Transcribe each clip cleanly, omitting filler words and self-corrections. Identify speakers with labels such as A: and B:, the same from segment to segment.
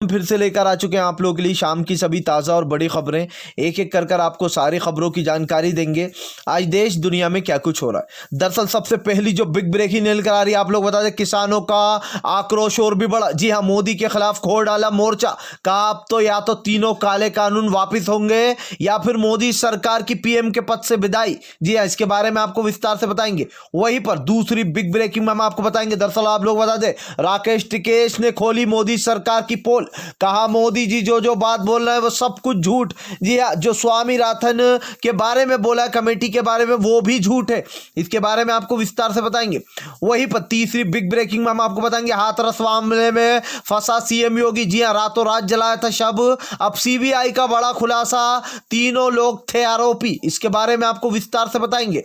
A: हम फिर से लेकर आ चुके हैं आप लोगों के लिए शाम की सभी ताज़ा और बड़ी खबरें। एक एक कर आपको सारी खबरों की जानकारी देंगे। आज देश दुनिया में क्या कुछ हो रहा है। दरअसल सबसे पहली जो बिग ब्रेकिंग न्यूज़ कर आ रही है, आप लोग बता दें, किसानों का आक्रोश और भी बढ़ा। जी हाँ, मोदी के खिलाफ खोल डाला मोर्चा। कहा अब तो या तो तीनों काले कानून वापिस होंगे या फिर मोदी सरकार की पीएम के पद से विदाई। जी हाँ, इसके बारे में आपको विस्तार से बताएंगे। वहीं पर दूसरी बिग ब्रेकिंग में हम आपको बताएंगे। दरअसल आप लोग बता दें, राकेश टिकेश ने खोली मोदी सरकार की पोल। कहा मोदी जी जो जो बात बोल रहे हैं वो सब कुछ झूठ। जी हाँ, जो स्वामी राथन के बारे में बोला है, कमेटी के बारे में, वो भी झूठ है। इसके बारे में आपको विस्तार से बताएंगे। वहीं पर तीसरी बिग ब्रेकिंग में हम आपको बताएंगे, हाथरस मामले में फंसा सीएम योगी। जी हाँ, रातों रात जलाया था शब। अब सीबीआई का बड़ा खुलासा, तीनों लोग थे आरोपी। इसके बारे में आपको विस्तार से बताएंगे।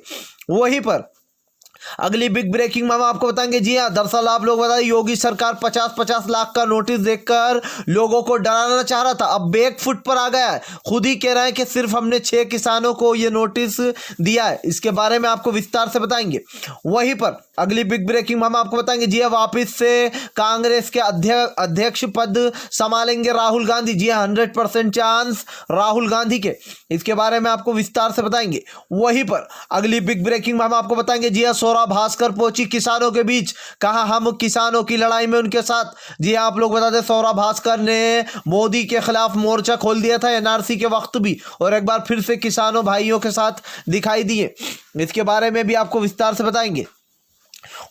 A: वहीं पर अगली बिग ब्रेकिंग में हम आपको बताएंगे। जी हाँ, दरअसल आप लोग बताइए, योगी सरकार 50-50 लाख का नोटिस देकर लोगों को डराना चाह रहा था, अब बैक फुट पर आ गया है। खुद ही कह रहे हैं कि सिर्फ हमने 6 किसानों को ये नोटिस दिया है। इसके बारे में आपको विस्तार से बताएंगे। वहीं पर अगली बिग ब्रेकिंग में हम आपको बताएंगे। जी हाँ, वापिस से कांग्रेस के अध्यक्ष पद संभालेंगे राहुल गांधी। जी हाँ, 100% चांस राहुल गांधी के। इसके बारे में आपको विस्तार से बताएंगे। वहीं पर अगली बिग ब्रेकिंग में हम आपको बताएंगे। जी हाँ, सौरा भास्कर पहुंची किसानों के बीच, कहा हम किसानों की लड़ाई में उनके साथ। जी हाँ, आप लोग बता दें, सौरा भास्कर ने मोदी के खिलाफ मोर्चा खोल दिया था एनआरसी के वक्त भी, और एक बार फिर से किसानों भाइयों के साथ दिखाई दिए। इसके बारे में भी आपको विस्तार से बताएंगे।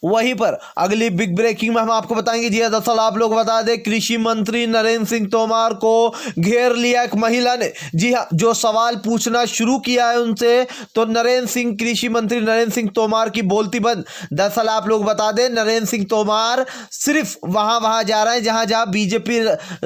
A: वहीं पर अगली बिग ब्रेकिंग में हम आपको बताएंगे। जी दरअसल आप लोग बता दें, कृषि मंत्री नरेंद्र सिंह तोमर को घेर लिया एक महिला ने। जी हाँ, जो सवाल पूछना शुरू किया है उनसे, तो कृषि मंत्री नरेंद्र सिंह तोमर की बोलती बंद। दरअसल आप लोग बता दें, नरेंद्र सिंह तोमर सिर्फ वहां जा रहे हैं जहां जहां बीजेपी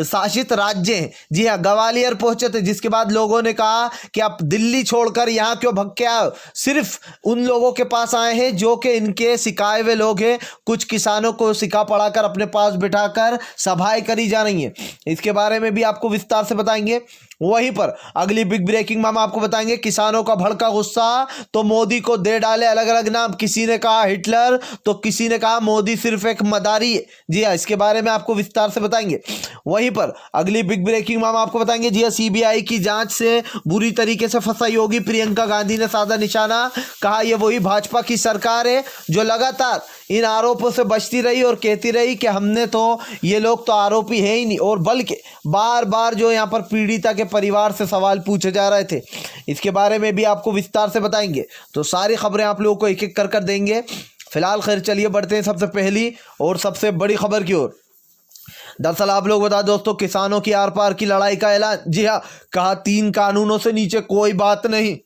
A: शासित राज्य हैं। जी हाँ, ग्वालियर पहुंचे थे, जिसके बाद लोगों ने कहा कि आप दिल्ली छोड़कर यहां क्यों भग के आए। सिर्फ उन लोगों के पास आए हैं जो कि इनके शिकायत वे लोग हैं। कुछ किसानों को सिखा पढ़ाकर अपने पास बिठाकर सभाएं करी जा रही हैं। इसके बारे में भी आपको विस्तार से बताएंगे। वहीं पर अगली बिग ब्रेकिंग में हम आपको बताएंगे, किसानों का भड़का गुस्सा तो मोदी को दे डाले अलग अलग नाम। किसी ने कहा हिटलर, तो किसी ने कहा मोदी सिर्फ एक मदारी है। जी हाँ, इसके बारे में आपको विस्तार से बताएंगे। वहीं पर अगली बिग ब्रेकिंग में हम आपको बताएंगे। जी हाँ, सीबीआई की जांच से बुरी तरीके से फंसा योगी। प्रियंका गांधी ने साधा निशाना, कहा यह वही भाजपा की सरकार है जो लगातार इन आरोपों से बचती रही और कहती रही कि हमने तो, ये लोग तो आरोपी है ही नहीं, और बल्कि बार बार जो यहाँ पर पीड़िता के परिवार से सवाल पूछे जा रहे थे। इसके बारे में भी आपको विस्तार से बताएंगे। तो सारी खबरें आप लोगों को एक एक कर देंगे। फिलहाल खैर चलिए बढ़ते हैं सबसे पहली और सबसे बड़ी खबर की ओर। दरअसल आप लोग बता दोस्तों, किसानों की आर पार की लड़ाई का ऐलान। जी हाँ, कहा 3 कानूनों से नीचे कोई बात नहीं।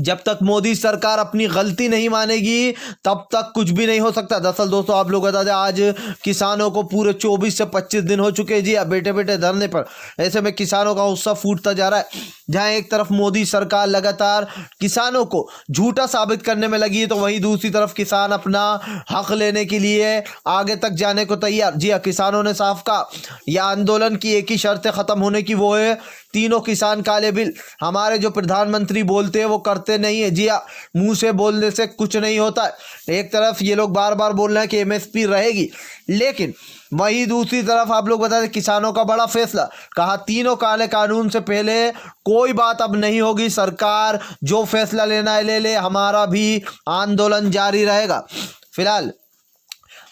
A: जब तक मोदी सरकार अपनी गलती नहीं मानेगी तब तक कुछ भी नहीं हो सकता। दरअसल दोस्तों आप लोग बता दें, आज किसानों को पूरे 24 से 25 दिन हो चुके हैं। जी हाँ, बेटे बेटे धरने पर। ऐसे में किसानों का उत्साह फूटता जा रहा है। जहां एक तरफ मोदी सरकार लगातार किसानों को झूठा साबित करने में लगी है, तो वहीं दूसरी तरफ किसान अपना हक लेने के लिए आगे तक जाने को तैयार। जी हाँ, किसानों ने साफ कहा, यह आंदोलन की एक ही शर्त है खत्म होने की, वो है तीनों किसान काले बिल। हमारे जो प्रधानमंत्री बोलते हैं वो करते नहीं है। जी हाँ, मुंह से बोलने से कुछ नहीं होता है। एक तरफ ये लोग बार बार बोल रहे हैं कि एमएसपी रहेगी, लेकिन वहीं दूसरी तरफ आप लोग बता दें, किसानों का बड़ा फैसला। कहा तीनों काले कानून से पहले कोई बात अब नहीं होगी, सरकार जो फैसला लेना है ले ले, हमारा भी आंदोलन जारी रहेगा। फिलहाल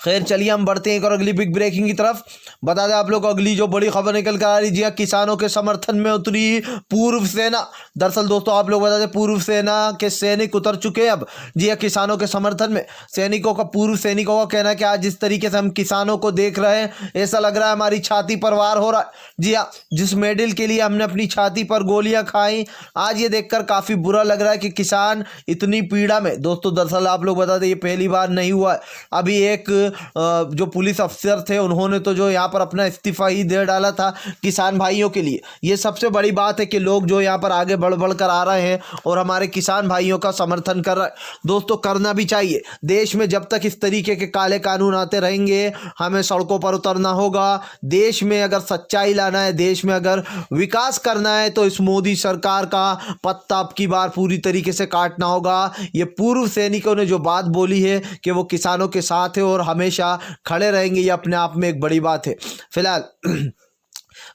A: खैर चलिए हम बढ़ते हैं एक और अगली बिग ब्रेकिंग की तरफ। बता दें आप लोग, अगली जो बड़ी खबर निकल कर आ रही है, किसानों के समर्थन में उतरी पूर्व सेना। दरअसल दोस्तों आप लोग बता दें, पूर्व सेना के सैनिक उतर चुके हैं अब। जी हाँ, किसानों के समर्थन में। पूर्व सैनिकों का कहना है कि आज जिस तरीके से हम किसानों को देख रहे हैं, ऐसा लग रहा है हमारी छाती पर वार हो रहा है। जी हाँ, जिस मेडल के लिए हमने अपनी छाती पर गोलियां खाई, आज ये देखकर काफी बुरा लग रहा है कि किसान इतनी पीड़ा में। दोस्तों दरअसल आप लोग बता दें, ये पहली बार नहीं हुआ है। अभी एक जो पुलिस अफसर थे, उन्होंने तो जो यहाँ पर अपना इस्तीफा ही दे डाला था किसान भाइयों के लिए। ये सबसे बड़ी बात है कि लोग जो यहाँ पर आगे बढ़ बढ़ कर आ रहे हैं और हमारे किसान भाइयों का समर्थन कर रहे हैं। दोस्तों करना भी चाहिए। देश में जब तक इस तरीके के काले कानून आते रहेंगे, हमें सड़कों पर उतरना होगा। देश में अगर सच्चाई लाना है, देश में अगर विकास करना है, तो इस मोदी सरकार का पत्ता अब की बार पूरी तरीके से काटना होगा। ये पूर्व सैनिकों ने जो बात बोली है कि वो किसानों के साथ है और हमेशा खड़े रहेंगे, ये अपने आप में एक बड़ी बात है। फिलहाल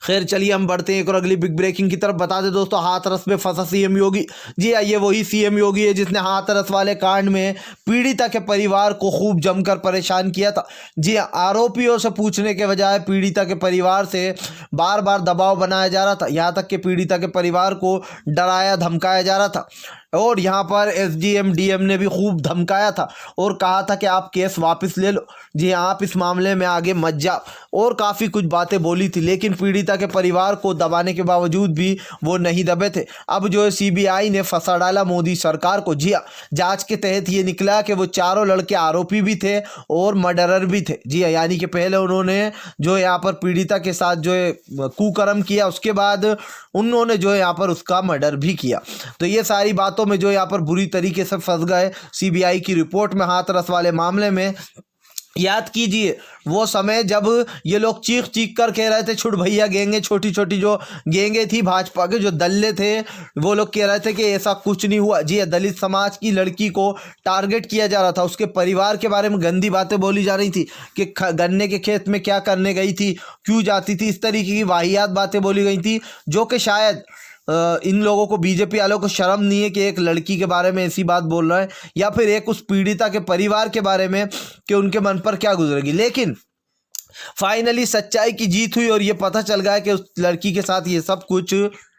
A: खैर चलिए हम बढ़ते हैं एक और अगली बिग ब्रेकिंग की तरफ। बता दें दोस्तों, हाथरस में फंसा सीएम योगी। जी हाँ, ये वही सीएम योगी है जिसने हाथरस वाले कांड में पीड़िता के परिवार को खूब जमकर परेशान किया था। जी हाँ, आरोपियों से पूछने के बजाय पीड़िता के परिवार से बार बार दबाव बनाया जा रहा था, यहाँ तक कि पीड़िता के परिवार को डराया धमकाया जा रहा था। और यहाँ पर एसडीएम डीएम ने भी खूब धमकाया था और कहा था कि आप केस वापस ले लो, जी आप इस मामले में आगे मत जाओ, और काफ़ी कुछ बातें बोली थी। लेकिन पीड़िता के परिवार को दबाने के बावजूद भी वो नहीं दबे थे। अब जो है सीबीआई ने फंसा डाला मोदी सरकार को। जी हाँ, जांच के तहत ये निकला कि वो चारों लड़के आरोपी भी थे और मर्डरर भी थे। जी हाँ, यानी कि पहले उन्होंने जो यहाँ पर पीड़िता के साथ जो है कुकर्म किया, उसके बाद उन्होंने जो है यहाँ पर उसका मर्डर भी किया। तो ये सारी बातों में जो यहाँ पर बुरी तरीके से फंस गए सीबीआई की रिपोर्ट में हाथरस वाले मामले में। याद कीजिए वो समय जब ये लोग चीख चीख कर कह रहे थे छुट भैया गैंगे, छोटी छोटी जो गैंगे थी भाजपा के जो दल्ले थे, वो लोग कह रहे थे कि ऐसा कुछ नहीं हुआ। जी दलित समाज की लड़की को टारगेट किया जा रहा था, उसके परिवार के बारे में गंदी बातें बोली जा रही थी कि गन्ने के खेत में क्या करने गई थी, क्यों जाती थी, इस तरीके की वाहियात बातें बोली गई थी, जो कि शायद इन लोगों को, बीजेपी वालों को शर्म नहीं है कि एक लड़की के बारे में ऐसी बात बोल रहा है, या फिर एक उस पीड़िता के परिवार के बारे में कि उनके मन पर क्या गुजरेगी। लेकिन फाइनली सच्चाई की जीत हुई और ये पता चल गया कि उस लड़की के साथ ये सब कुछ।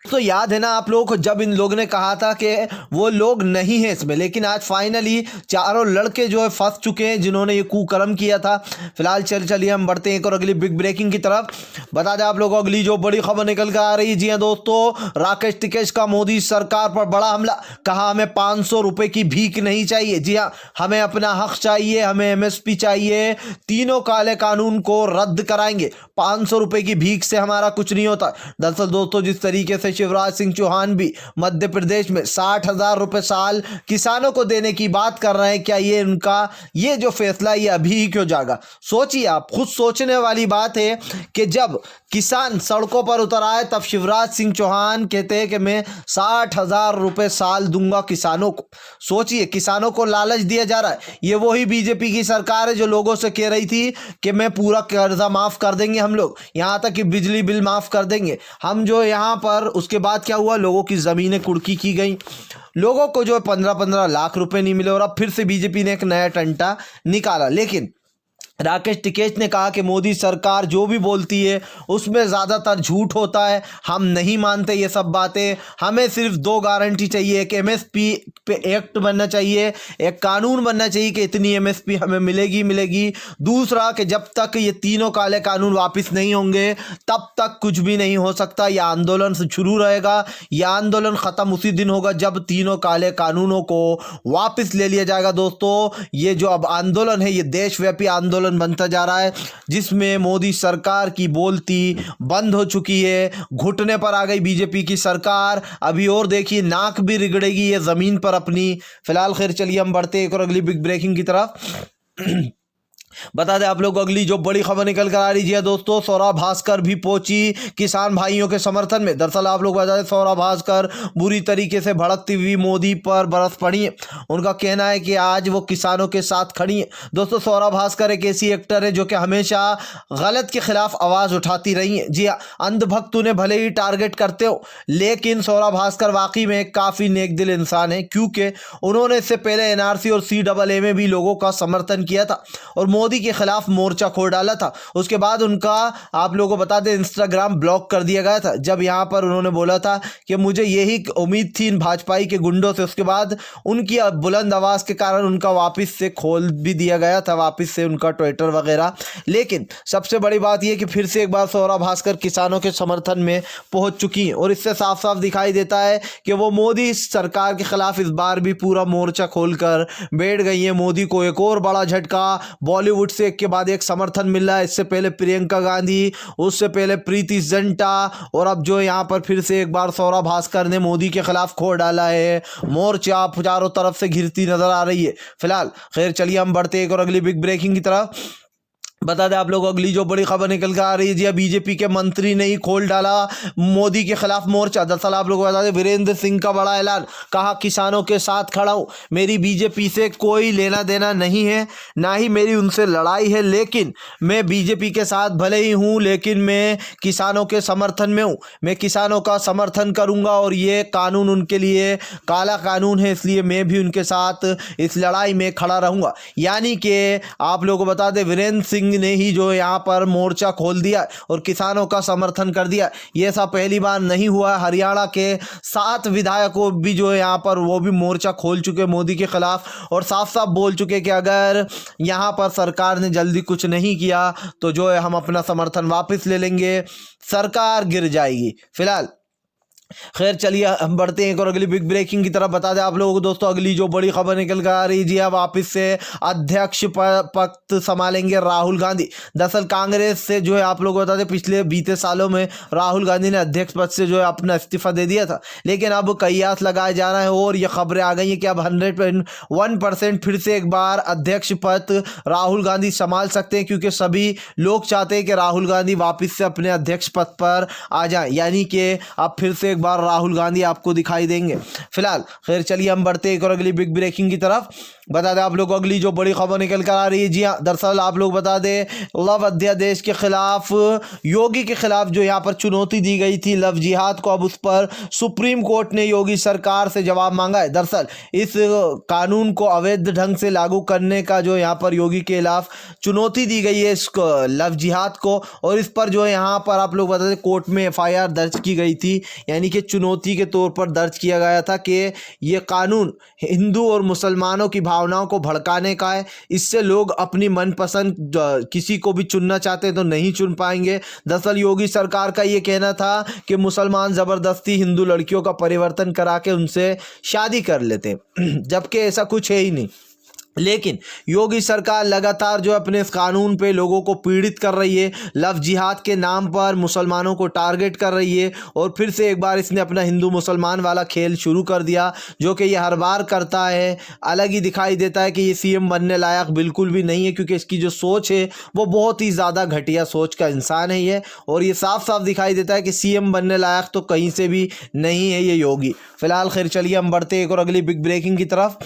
A: तो याद है ना आप लोगों को, जब इन लोगों ने कहा था कि वो लोग नहीं हैं इसमें, लेकिन आज फाइनली चारों लड़के जो है फंस चुके हैं जिन्होंने ये कुकर्म किया था। फिलहाल चलिए हम बढ़ते हैं एक और अगली बिग ब्रेकिंग की तरफ। बता दें आप लोगों को अगली जो बड़ी खबर निकल कर आ रही है। जी हाँ दोस्तों, राकेश टिकैत का मोदी सरकार पर बड़ा हमला। कहा हमें 500 रुपए की भीख नहीं चाहिए। जी हाँ, हमें अपना हक चाहिए, हमें एमएसपी चाहिए, तीनों काले कानून को रद्द कराएंगे, 500 रुपए की भीख से हमारा कुछ नहीं होता। दरअसल दोस्तों, जिस तरीके से शिवराज सिंह चौहान भी मध्य प्रदेश में 60,000 रुपए साल किसानों को देने की बात कर रहे हैं, क्या ये उनका ये जो फैसला ये अभी ही क्यों जागा? सोचिए, आप खुद सोचने वाली बात है कि जब किसान सड़कों पर उतर आए तब शिवराज सिंह चौहान कहते हैं कि मैं 60,000 रुपए साल दूंगा किसानों को। सोचिए, किसानों को लालच दिया जा रहा है। ये वही बीजेपी की सरकार है जो लोगों से कह रही थी कि मैं पूरा कर्जा माफ कर देंगे, हम लोग यहाँ तक कि बिजली बिल माफ कर देंगे हम। जो यहाँ पर उसके बाद क्या हुआ, लोगों की जमीनें कुर्की की गई, लोगों को जो 15-15 लाख रुपए नहीं मिले, और अब फिर से बीजेपी ने एक नया टंटा निकाला। लेकिन राकेश टिकैत ने कहा कि मोदी सरकार जो भी बोलती है उसमें ज़्यादातर झूठ होता है, हम नहीं मानते ये सब बातें। हमें सिर्फ 2 गारंटी चाहिए, एक एमएसपी पे एक्ट बनना चाहिए, एक कानून बनना चाहिए कि इतनी एमएसपी हमें मिलेगी। दूसरा कि जब तक ये तीनों काले कानून वापस नहीं होंगे तब तक कुछ भी नहीं हो सकता। यह आंदोलन शुरू रहेगा, यह आंदोलन ख़त्म उसी दिन होगा जब तीनों काले कानूनों को वापस ले लिया जाएगा। दोस्तों, ये जो अब आंदोलन है ये देशव्यापी आंदोलन बनता जा रहा है, जिसमें मोदी सरकार की बोलती बंद हो चुकी है, घुटने पर आ गई बीजेपी की सरकार। अभी और देखिए, नाक भी रिगड़ेगी ये जमीन पर अपनी। फिलहाल खैर चलिए हम बढ़ते एक और अगली बिग ब्रेकिंग की तरफ। बता दें आप लोग को अगली जो बड़ी खबर निकल कर आ रही है दोस्तों, सौरभ भास्कर भी पहुंची किसान भाइयों के समर्थन में। दरअसल आप लोग बता दें, सौरभ भास्कर बुरी तरीके से भड़कती हुई मोदी पर बरस पड़ी है। उनका कहना है कि आज वो किसानों के साथ खड़ी है। दोस्तों, सौरभ भास्कर एक ऐसी एक्टर है जो कि हमेशा गलत के खिलाफ आवाज़ उठाती रही है। जी हाँ, अंधभक्त उन्हें भले ही टारगेट करते हो, लेकिन सौरभ भास्कर वाकई में एक काफ़ी नेक दिल इंसान है, क्योंकि उन्होंने इससे पहले एनआरसी और CAA में भी लोगों का समर्थन किया था और मोदी के खिलाफ मोर्चा खोल डाला था। उसके बाद उनका आप लोगों को बता दें इंस्टाग्राम ब्लॉक कर दिया गया था, जब यहां पर उन्होंने बोला था कि मुझे यही उम्मीद थी इन भाजपाई के गुंडों से। उसके बाद उनकी बुलंद आवाज़ के कारण उनका वापस से खोल भी दिया गया था, वापस से उनका ट्विटर वगैरह। लेकिन सबसे बड़ी बात यह कि फिर से एक बार सौरभ भास्कर किसानों के समर्थन में पहुंच चुकी हैं और इससे साफ साफ दिखाई देता है कि वो मोदी सरकार के खिलाफ इस बार भी पूरा मोर्चा खोलकर बैठ गई है। मोदी को एक और बड़ा झटका, बॉलीवुड से एक के बाद एक समर्थन मिल रहा है। इससे पहले प्रियंका गांधी, उससे पहले प्रीति जिंटा, और अब जो यहाँ पर फिर से एक बार सौरभ भास्कर ने मोदी के खिलाफ खोल डाला है। मोर्चा चारों तरफ से घिरती नजर आ रही है। फिलहाल खैर चलिए हम बढ़ते एक और अगली बिग ब्रेकिंग की तरफ। बता दें आप लोग अगली जो बड़ी खबर निकल कर आ रही है जी, बीजेपी के मंत्री ने ही खोल डाला मोदी के खिलाफ मोर्चा। दरअसल आप लोग बता दें वीरेंद्र सिंह का बड़ा ऐलान, कहा किसानों के साथ खड़ा हूं, मेरी बीजेपी से कोई लेना देना नहीं है, ना ही मेरी उनसे लड़ाई है, लेकिन मैं बीजेपी के साथ भले ही हूं लेकिन मैं किसानों के समर्थन में हूं, मैं किसानों का समर्थन करूंगा और ये कानून उनके लिए काला कानून है, इसलिए मैं भी उनके साथ इस लड़ाई में खड़ा रहूंगा। यानी कि आप लोगों को बता दें वीरेंद्र सिंह ने ही जो यहाँ पर मोर्चा खोल दिया और किसानों का समर्थन कर दिया। ये सब पहली बार नहीं हुआ। हरियाणा के 7 विधायकों भी जो है यहाँ पर वो भी मोर्चा खोल चुके मोदी के खिलाफ और साफ साफ बोल चुके कि अगर यहाँ पर सरकार ने जल्दी कुछ नहीं किया तो जो है हम अपना समर्थन वापस ले लेंगे, सरकार गिर जाएगी। फिलहाल खैर चलिए हम बढ़ते हैं एक और अगली बिग ब्रेकिंग की तरफ। बता दें आप लोगों को दोस्तों अगली जो बड़ी खबर निकल कर आ रही जी, अब वापिस से अध्यक्ष पद संभालेंगे राहुल गांधी। दरअसल कांग्रेस से जो है आप लोगों को बता दें पिछले बीते सालों में राहुल गांधी ने अध्यक्ष पद से जो है अपना इस्तीफा दे दिया था, लेकिन अब कयास लगाया जा रहा है और ये खबरें आ गई हैं कि अब 101% फिर से एक बार अध्यक्ष पद राहुल गांधी संभाल सकते हैं, क्योंकि सभी लोग चाहते हैं कि राहुल गांधी वापिस से अपने अध्यक्ष पद पर आ जाए, यानी कि अब फिर से बार राहुल गांधी आपको दिखाई देंगे। फिलहाल खैर चलिए हम बढ़ते एक और अगली बिग ब्रेकिंग की तरफ। बता दें आप लोग अगली जो बड़ी खबर निकल कर आ रही है जी हाँ, दरअसल आप लोग बता दें लव अध्यादेश के खिलाफ योगी के खिलाफ जो यहाँ पर चुनौती दी गई थी लव जिहाद को, अब उस पर सुप्रीम कोर्ट ने योगी सरकार से जवाब मांगा है। दरअसल इस कानून को अवैध ढंग से लागू करने का जो यहाँ पर योगी के खिलाफ चुनौती दी गई है इस लव जिहाद को, और इस पर जो है यहाँ पर आप लोग बता दें कोर्ट में FIR दर्ज की गई थी, यानी कि चुनौती के तौर पर दर्ज किया गया था कि ये कानून हिंदू और मुसलमानों की भावनाओं को भड़काने का है, इससे लोग अपनी मनपसंद किसी को भी चुनना चाहते हैं तो नहीं चुन पाएंगे। दरअसल योगी सरकार का ये कहना था कि मुसलमान ज़बरदस्ती हिंदू लड़कियों का परिवर्तन करा के उनसे शादी कर लेते हैं, जबकि ऐसा कुछ है ही नहीं। लेकिन योगी सरकार लगातार जो अपने इस कानून पे लोगों को पीड़ित कर रही है, लव जिहाद के नाम पर मुसलमानों को टारगेट कर रही है, और फिर से एक बार इसने अपना हिंदू मुसलमान वाला खेल शुरू कर दिया, जो कि ये हर बार करता है। अलग ही दिखाई देता है कि ये CM बनने लायक बिल्कुल भी नहीं है, क्योंकि इसकी जो सोच है वो बहुत ही ज़्यादा घटिया सोच का इंसान है ये, और ये साफ साफ दिखाई देता है कि CM बनने लायक तो कहीं से भी नहीं है ये योगी। फिलहाल खैर चलिए हम बढ़ते एक और अगली बिग ब्रेकिंग की तरफ।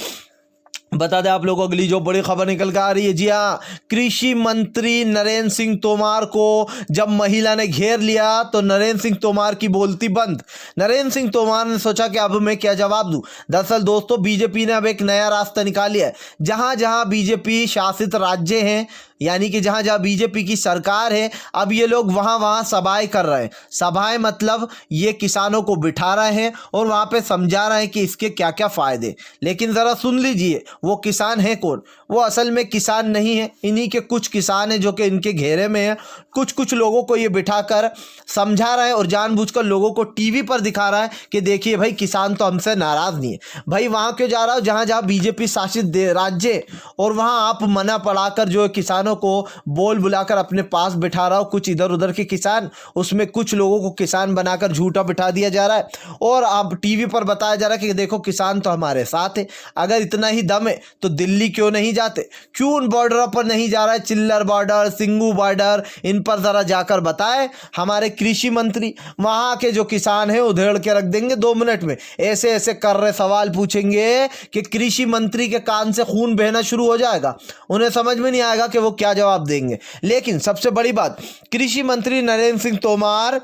A: बता दें आप लोगों को अगली जो बड़ी खबर निकल कर आ रही है जी हाँ, कृषि मंत्री नरेंद्र सिंह तोमर को जब महिला ने घेर लिया तो नरेंद्र सिंह तोमर की बोलती बंद। नरेंद्र सिंह तोमर ने सोचा कि अब मैं क्या जवाब दूं। दरअसल दोस्तों बीजेपी ने अब एक नया रास्ता निकाल लिया है। जहां जहां बीजेपी शासित राज्य हैं, यानी कि जहां जहां बीजेपी की सरकार है, अब ये लोग वहां वहां सभाएं कर रहे हैं। सभाएं मतलब ये किसानों को बिठा रहे हैं और वहां पे समझा रहे हैं कि इसके क्या क्या फायदे। लेकिन जरा सुन लीजिए वो किसान है कौन? वो असल में किसान नहीं है, इन्हीं के कुछ किसान हैं जो कि इनके घेरे में है। कुछ लोगों को ये बिठाकर समझा रहा है और जानबूझकर लोगों को टीवी पर दिखा रहा है कि देखिए भाई किसान तो हमसे नाराज नहीं है। भाई वहां क्यों जा रहा हो जहां जहां बीजेपी शासित राज्य, और वहां आप मना पड़ाकर जो किसानों को बोल बुलाकर अपने पास बिठा रहा हो। कुछ इधर उधर के किसान, उसमें कुछ लोगों को किसान बनाकर झूठा बिठा दिया जा रहा है, और आप टीवी पर बताया जा रहा है कि देखो किसान तो हमारे साथ है। अगर इतना ही दम है तो दिल्ली क्यों नहीं जाते? क्यों उन बॉर्डरों पर नहीं जा रहा है? चिल्लर बॉर्डर, सिंगू बॉर्डर, इन पर जरा जाकर बताए हमारे कृषि मंत्री। वहां के जो किसान है उधेड़ के रख देंगे 2 मिनट में। ऐसे ऐसे कर रहे सवाल पूछेंगे कि कृषि मंत्री के कान से खून बहना शुरू हो जाएगा। उन्हें समझ में नहीं आएगा कि वो क्या जवाब देंगे। लेकिन सबसे बड़ी बात, कृषि मंत्री नरेंद्र सिंह तोमर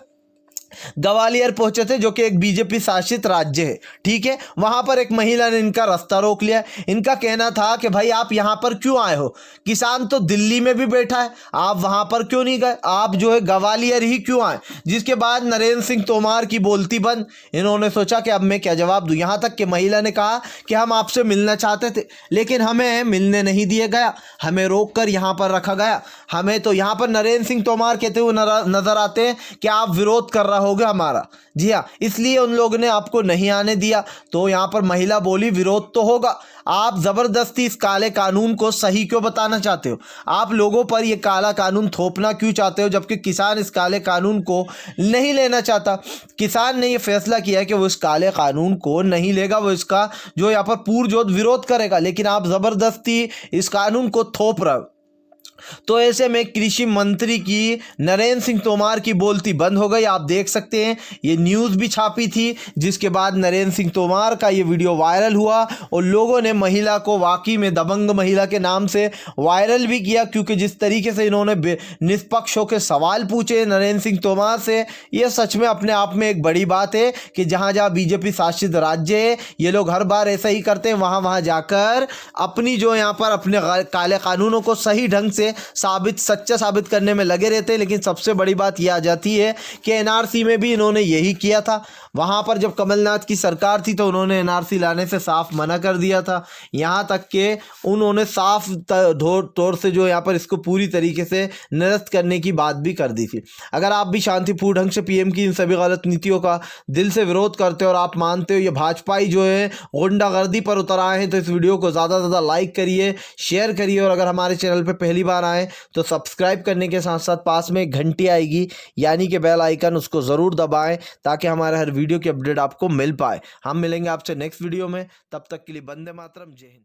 A: ग्वालियर पहुंचे थे, जो कि एक बीजेपी शासित राज्य है। ठीक है, वहां पर एक महिला ने इनका रास्ता रोक लिया। इनका कहना था कि भाई आप यहां पर क्यों आए हो? किसान तो दिल्ली में भी बैठा है, आप वहां पर क्यों नहीं गए? आप जो है ग्वालियर ही क्यों आए? जिसके बाद नरेंद्र सिंह तोमर की बोलती बंद। इन्होंने सोचा कि अब मैं क्या जवाब दूं। यहां तक कि महिला ने कहा कि हम आपसे मिलना चाहते थे, लेकिन हमें मिलने नहीं दिया गया, हमें रोक कर यहां पर रखा गया। हमें तो यहां पर नरेंद्र सिंह तोमर कहते हुए नजर आते हैं कि आप विरोध कर रहा होगा हमारा। जी हाँ, इसलिए उन लोगों ने आपको नहीं आने दिया। तो यहां पर महिला बोली विरोध तो होगा, आप जबरदस्ती इस काले कानून को सही क्यों बताना चाहते हो? आप लोगों पर यह काला कानून थोपना क्यों चाहते हो, जबकि किसान इस काले कानून को नहीं लेना चाहता? किसान ने यह फैसला किया कि वो इस काले कानून को नहीं लेगा, वो इसका जो यहाँ पर पुरजोर विरोध करेगा, लेकिन आप जबरदस्ती इस कानून को थोप रहे हो। तो ऐसे में कृषि मंत्री की नरेंद्र सिंह तोमर की बोलती बंद हो गई। आप देख सकते हैं ये न्यूज़ भी छापी थी, जिसके बाद नरेंद्र सिंह तोमर का ये वीडियो वायरल हुआ और लोगों ने महिला को वाकई में दबंग महिला के नाम से वायरल भी किया, क्योंकि जिस तरीके से इन्होंने निष्पक्ष होकर सवाल पूछे नरेंद्र सिंह तोमर से, ये सच में अपने आप में एक बड़ी बात है कि जहाँ जहाँ बीजेपी शासित राज्य है ये लोग हर बार ऐसा ही करते हैं, वहाँ वहाँ जाकर अपनी जो यहाँ पर अपने काले कानूनों को सही ढंग से सच्चा साबित करने में लगे रहते हैं। लेकिन सबसे बड़ी बात यह आ जाती है कि एनआरसी में भी इन्होंने यही किया था। वहाँ पर जब कमलनाथ की सरकार थी तो उन्होंने एनआरसी लाने से साफ मना कर दिया था, यहाँ तक कि उन्होंने साफ तौर से जो यहाँ पर इसको पूरी तरीके से निरस्त करने की बात भी कर दी थी। अगर आप भी शांतिपूर्ण ढंग से पीएम की इन सभी गलत नीतियों का दिल से विरोध करते हो और आप मानते हो ये भाजपाई जो है गुंडागर्दी पर उतर आए हैं, तो इस वीडियो को ज़्यादा से ज़्यादा लाइक करिए, शेयर करिए, और अगर हमारे चैनल पर पहली बार आए तो सब्सक्राइब करने के साथ साथ पास में एक घंटी आएगी यानी कि बेल आइकन, उसको ज़रूर दबाएं ताकि हमारे हर वीडियो की अपडेट आपको मिल पाए। हम मिलेंगे आपसे नेक्स्ट वीडियो में, तब तक के लिए वंदे मातरम, जय हिंद।